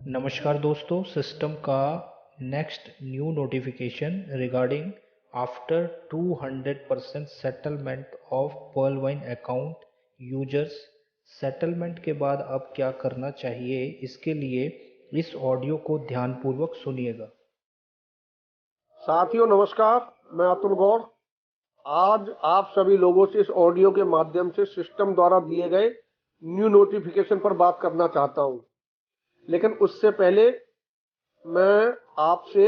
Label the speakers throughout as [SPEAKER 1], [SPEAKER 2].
[SPEAKER 1] नमस्कार दोस्तों, सिस्टम का next new notification regarding after 200% settlement of pearl wine account users. Settlement के बाद अब क्या करना चाहिए, इसके लिए इस ऑडियो को ध्यानपूर्वक सुनिएगा।
[SPEAKER 2] साथियों नमस्कार, मैं अतुल गौड़ आज आप सभी लोगों से इस ऑडियो के माध्यम से सिस्टम द्वारा दिए गए न्यू नोटिफिकेशन पर बात करना चाहता हूं। लेकिन उससे पहले मैं आपसे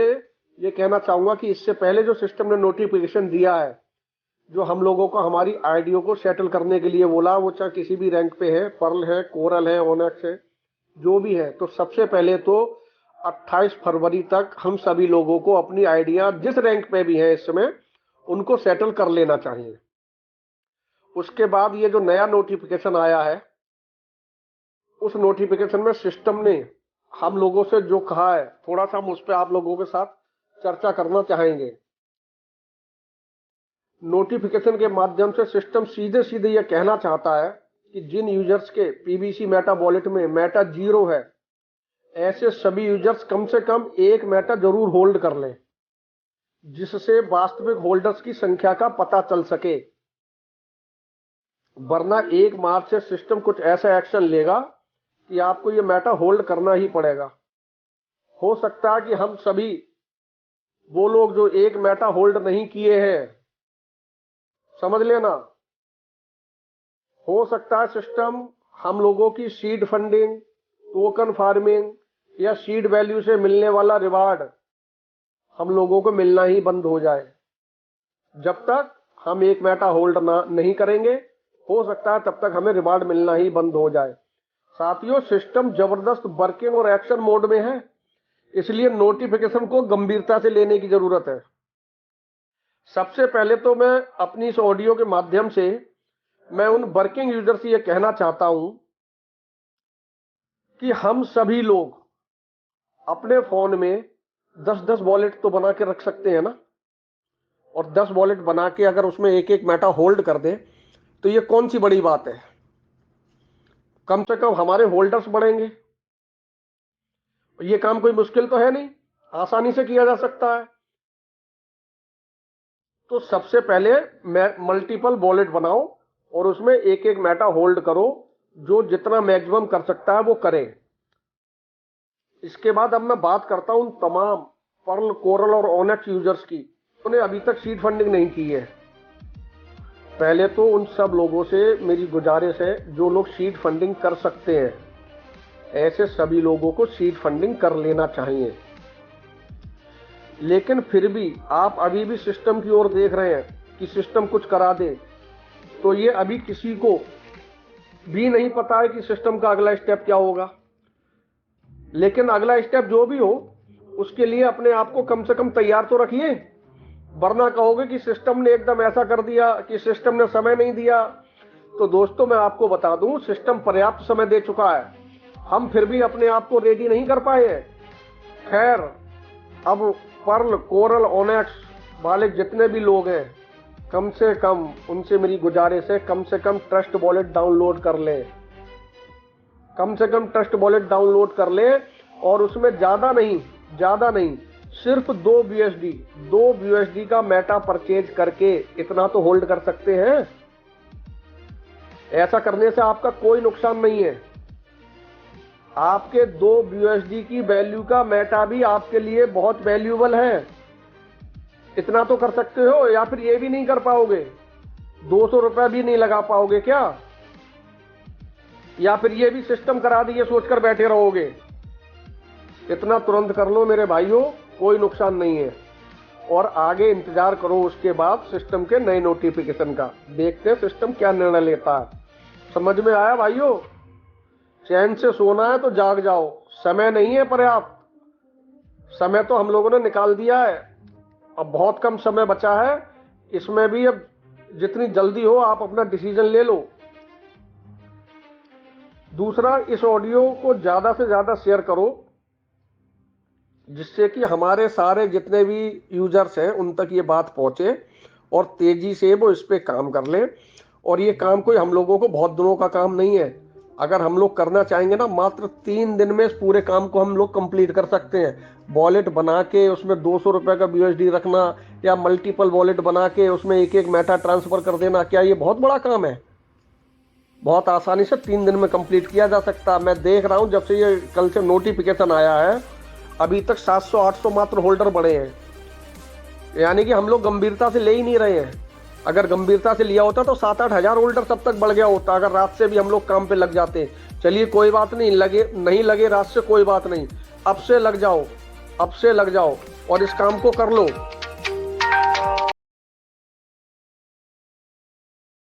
[SPEAKER 2] ये कहना चाहूंगा कि इससे पहले जो सिस्टम ने नोटिफिकेशन दिया है, जो हम लोगों को हमारी आईडियो को सेटल करने के लिए बोला, वो चाहे किसी भी रैंक पे है, पर्ल है, कोरल है, ओनेक्स है, जो भी है, तो सबसे पहले तो 28 फरवरी तक हम सभी लोगों को अपनी आइडिया जिस रैंक पे भी है इस समय उनको सेटल कर लेना चाहिए। उसके बाद ये जो नया नोटिफिकेशन आया है, उस नोटिफिकेशन में सिस्टम ने हम लोगों से जो कहा है, थोड़ा सा हम उस पर आप लोगों के साथ चर्चा करना चाहेंगे। नोटिफिकेशन के माध्यम से सिस्टम सीधे सीधे ये कहना चाहता है कि जिन यूजर्स के पीबीसी मेटा वॉलेट में मेटा 0 है, ऐसे सभी यूजर्स कम से कम एक मेटा जरूर होल्ड कर लें, जिससे वास्तविक होल्डर्स की संख्या का पता चल सके। वरना 1 मार्च से सिस्टम कुछ ऐसा एक्शन लेगा कि आपको ये मेटा होल्ड करना ही पड़ेगा। हो सकता है कि हम सभी वो लोग जो एक मेटा होल्ड नहीं किए हैं, समझ लेना, हो सकता है सिस्टम हम लोगों की सीड फंडिंग, टोकन फार्मिंग या सीड वैल्यू से मिलने वाला रिवार्ड हम लोगों को मिलना ही बंद हो जाए। जब तक हम एक मेटा होल्ड नहीं करेंगे, हो सकता है तब तक हमें रिवार्ड मिलना ही बंद हो जाए। साथियों, सिस्टम जबरदस्त वर्किंग और एक्शन मोड में है, इसलिए नोटिफिकेशन को गंभीरता से लेने की जरूरत है। सबसे पहले तो मैं अपनी इस ऑडियो के माध्यम से मैं उन वर्किंग यूजर से यह कहना चाहता हूं कि हम सभी लोग अपने फोन में 10-10 वॉलेट तो बना के रख सकते हैं ना, और 10 वॉलेट बना के अगर उसमें एक एक मेटा होल्ड कर दे तो ये कौन सी बड़ी बात है। कम से कम हमारे होल्डर्स बढ़ेंगे। ये काम कोई मुश्किल तो है नहीं, आसानी से किया जा सकता है। तो सबसे पहले मल्टीपल वॉलेट बनाओ और उसमें एक एक मेटा होल्ड करो, जो जितना मैक्सिमम कर सकता है वो करे। इसके बाद अब मैं बात करता हूं तमाम पर्ल, कोरल और ओनेक्स यूजर्स की, उन्हें अभी तक सीड फंडिंग नहीं की है। पहले तो उन सब लोगों से मेरी गुजारिश है, जो लोग सीड फंडिंग कर सकते हैं, ऐसे सभी लोगों को सीड फंडिंग कर लेना चाहिए। लेकिन फिर भी आप अभी भी सिस्टम की ओर देख रहे हैं कि सिस्टम कुछ करा दे, तो ये अभी किसी को भी नहीं पता है कि सिस्टम का अगला स्टेप क्या होगा। लेकिन अगला स्टेप जो भी हो, उसके लिए अपने आप को कम से कम तैयार तो रखिए, वरना कहोगे कि सिस्टम ने एकदम ऐसा कर दिया कि सिस्टम ने समय नहीं दिया। तो दोस्तों, मैं आपको बता दूं, सिस्टम पर्याप्त समय दे चुका है, हम फिर भी अपने आप को रेडी नहीं कर पाए हैं। खैर, अब पर्ल, कोरल, ओनेक्स वाले जितने भी लोग हैं, कम से कम उनसे मेरी गुजारिश है, कम से कम ट्रस्ट वॉलेट डाउनलोड कर ले, कम से कम ट्रस्ट वॉलेट डाउनलोड कर ले, और उसमें ज्यादा नहीं, सिर्फ 2 BUSD का मेटा परचेज करके इतना तो होल्ड कर सकते हैं। ऐसा करने से आपका कोई नुकसान नहीं है। आपके 2 BUSD की वैल्यू का मेटा भी आपके लिए बहुत वैल्यूएबल है, इतना तो कर सकते हो। या फिर ये भी नहीं कर पाओगे, 200 रुपया भी नहीं लगा पाओगे क्या? या फिर ये भी सिस्टम करा दिए सोचकर बैठे रहोगे? इतना तुरंत कर लो मेरे भाइयों, कोई नुकसान नहीं है, और आगे इंतजार करो उसके बाद सिस्टम के नए नोटिफिकेशन का। देखते हैं सिस्टम क्या निर्णय लेता है। समझ में आया भाइयों? चैन से सोना है तो जाग जाओ, समय नहीं है पर्याप्त। समय तो हम लोगों ने निकाल दिया है, अब बहुत कम समय बचा है। इसमें भी अब जितनी जल्दी हो आप अपना डिसीजन ले लो। दूसरा, इस ऑडियो को ज्यादा से ज्यादा शेयर करो, जिससे कि हमारे सारे जितने भी यूजर्स हैं उन तक ये बात पहुंचे और तेजी से वो इस पे काम कर लें। और ये काम कोई हम लोगों को बहुत दिनों का काम नहीं है, अगर हम लोग करना चाहेंगे ना, मात्र 3 दिन में इस पूरे काम को हम लोग कंप्लीट कर सकते हैं। वॉलेट बना के उसमें 200 रुपए का BUSD रखना, या मल्टीपल वॉलेट बना के उसमें एक एक मेटा ट्रांसफर कर देना, क्या ये बहुत बड़ा काम है? बहुत आसानी से 3 दिन में कंप्लीट किया जा सकता। मैं देख रहा हूं जब से ये कल से नोटिफिकेशन आया है, अभी तक 700-800 मात्र होल्डर बढ़े हैं। यानी कि हम लोग गंभीरता से ले ही नहीं रहे हैं। अगर गंभीरता से लिया होता तो 7-8 हजार होल्डर तब तक बढ़ गया होता, अगर रात से भी हम लोग काम पे लग जाते। चलिए कोई बात नहीं, लगे नहीं लगे रात से कोई बात नहीं, अब से लग जाओ, अब से लग जाओ और इस काम को कर लो।